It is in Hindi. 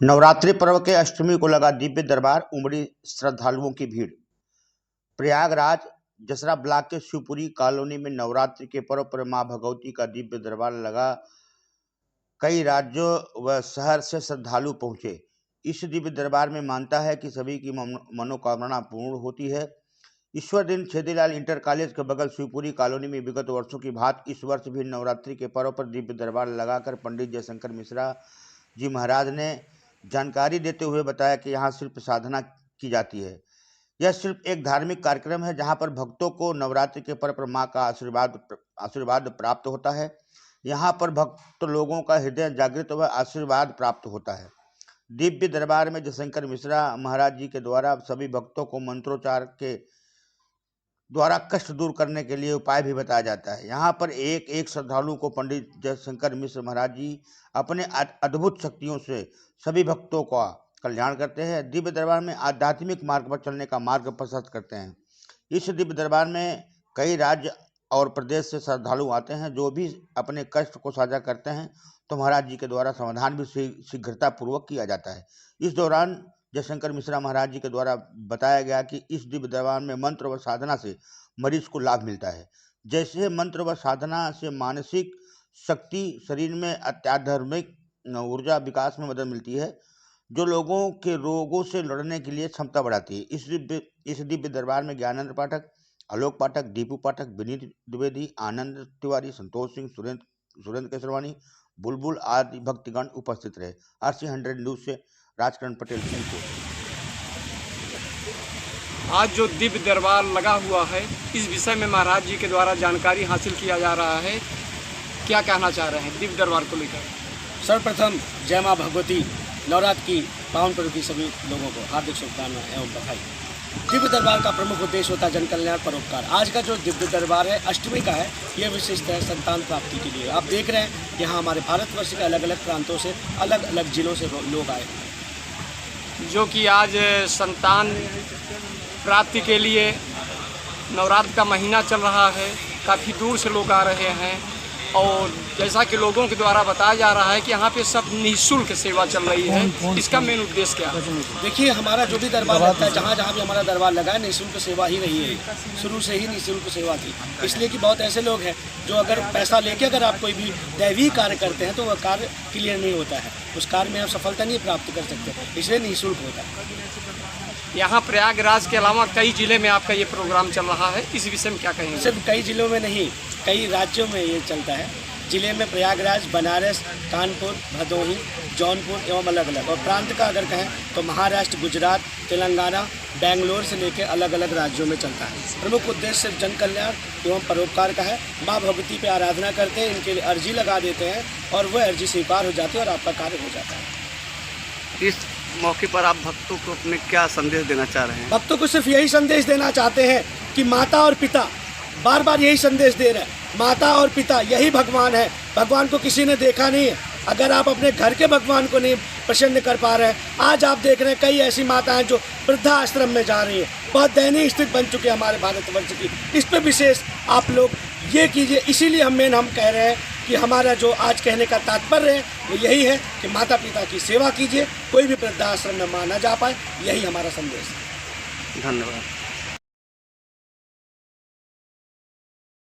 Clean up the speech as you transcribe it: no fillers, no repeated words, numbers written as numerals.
नवरात्रि पर्व के अष्टमी को लगा दिव्य दरबार, उमड़ी श्रद्धालुओं की भीड़। प्रयागराज जसरा ब्लॉक के शिवपुरी कॉलोनी में नवरात्रि के पर्व पर मां भगवती का दिव्य दरबार लगा। कई राज्यों व शहर से श्रद्धालु पहुंचे। इस दिव्य दरबार में मानता है कि सभी की मनोकामना पूर्ण होती है। ईश्वर दिन छेदीलाल इंटर कॉलेज के बगल शिवपुरी कॉलोनी में विगत वर्षों की भांति इस वर्ष भी नवरात्रि के पर्व पर दिव्य दरबार लगाकर पंडित जयशंकर मिश्रा जी महाराज ने जानकारी देते हुए बताया कि यहाँ सिर्फ साधना की जाती है। यह सिर्फ एक धार्मिक कार्यक्रम है जहाँ पर भक्तों को नवरात्रि के पर्व पर माँ का आशीर्वाद प्राप्त होता है। यहाँ पर भक्त लोगों का हृदय जागृत व आशीर्वाद प्राप्त होता है। दिव्य दरबार में जयशंकर मिश्रा महाराज जी के द्वारा सभी भक्तों को मंत्रोच्चार के द्वारा कष्ट दूर करने के लिए उपाय भी बताया जाता है। यहाँ पर एक श्रद्धालु को पंडित जयशंकर मिश्र महाराज जी अपने अद्भुत शक्तियों से सभी भक्तों का कल्याण करते हैं। दिव्य दरबार में आध्यात्मिक मार्ग पर चलने का मार्ग प्रशस्त करते हैं। इस दिव्य दरबार में कई राज्य और प्रदेश से श्रद्धालु आते हैं जो भी अपने कष्ट को साझा करते हैं तो महाराज जी के द्वारा समाधान भी शीघ्रतापूर्वक किया जाता है। इस दौरान जयशंकर मिश्रा महाराज जी के द्वारा बताया गया कि इस दिव्य दरबार में मंत्र व साधना से मरीज को लाभ मिलता है। जैसे मंत्र व साधना से मानसिक शक्ति, शरीर में अत्याध्यात्मिक ऊर्जा विकास में मदद मिलती है जो लोगों के रोगों से लड़ने के लिए क्षमता बढ़ाती है। इस दिव्य दरबार में ज्ञानेंद्र पाठक, आलोक पाठक, दीपू पाठक, विनीत द्विवेदी, आनंद तिवारी, संतोष सिंह, सुरेंद्र केसरवानी, बुलबुल आदि भक्तगण उपस्थित रहे। RC100 न्यूज से राजकरण पटेल की रिपोर्ट। आज जो दिव्य दरबार लगा हुआ है इस विषय में महाराज जी के द्वारा जानकारी हासिल किया जा रहा है। क्या कहना चाह रहे हैं दिव्य दरबार को लेकर? सर्वप्रथम जय मां भगवती। नवरात्र की पावन पर्व की सभी लोगों को हार्दिक शुभकामनाएं एवं बधाई। दिव्य दरबार का प्रमुख उद्देश्य होता है जन कल्याण परोपकार। आज का जो दिव्य दरबार है अष्टमी का है, यह विशिष्ट है संतान प्राप्ति के लिए। आप देख रहे हैं यहाँ हमारे भारतवर्ष के अलग अलग प्रांतों से, अलग अलग जिलों से लोग आए जो कि आज संतान प्राप्ति के लिए नवरात्र का महीना चल रहा है। काफ़ी दूर से लोग आ रहे हैं और जैसा कि लोगों के द्वारा बताया जा रहा है कि यहाँ पे सब निःशुल्क सेवा चल रही है। इसका मेन उद्देश्य क्या है? देखिए, हमारा जो भी दरबार लगता है, जहाँ जहाँ भी हमारा दरबार लगा है, निःशुल्क सेवा ही रही है। शुरू से ही निःशुल्क सेवा थी। इसलिए कि बहुत ऐसे लोग हैं जो अगर पैसा लेके अगर आप कोई भी दैवीय कार्य करते हैं तो वह कार्य क्लियर नहीं होता है, उस कार्य में आप सफलता नहीं प्राप्त कर सकते, इसलिए निःशुल्क होता है। यहाँ प्रयागराज के अलावा कई जिले में आपका ये प्रोग्राम चल रहा है, इस विषय में क्या कहेंगे? सिर्फ कई जिलों में नहीं, कई राज्यों में ये चलता है। जिले में प्रयागराज, बनारस, कानपुर, भदोही, जौनपुर एवं अलग अलग, और प्रांत का अगर कहें तो महाराष्ट्र, गुजरात, तेलंगाना, बेंगलोर से लेकर अलग अलग राज्यों में चलता है। प्रमुख उद्देश्य सिर्फ जन कल्याण एवं परोपकार का है। माँ भगवती पे आराधना करते हैं, इनके लिए अर्जी लगा देते हैं और वह अर्जी स्वीकार हो जाती है और आपका कार्य हो जाता है। इस मौके पर आप भक्तों को अपने क्या संदेश देना चाह रहे हैं? भक्तों को सिर्फ यही संदेश देना चाहते हैं कि माता और पिता, बार बार यही संदेश दे रहे हैं, माता और पिता यही भगवान है। भगवान को किसी ने देखा नहीं है। अगर आप अपने घर के भगवान को नहीं प्रसन्न कर पा रहे हैं, आज आप देख रहे हैं कई ऐसी माताएं जो वृद्धाश्रम में जा रही है। बहुत दयनीय स्थिति बन चुकी है हमारे भारतवर्ष की। इस पर विशेष आप लोग ये कीजिए। इसीलिए हम कह रहे हैं कि हमारा जो आज कहने का तात्पर्य है वो यही है कि माता पिता की सेवा कीजिए, कोई भी वृद्धाश्रम में मां न जा पाए, यही हमारा संदेश है। धन्यवाद।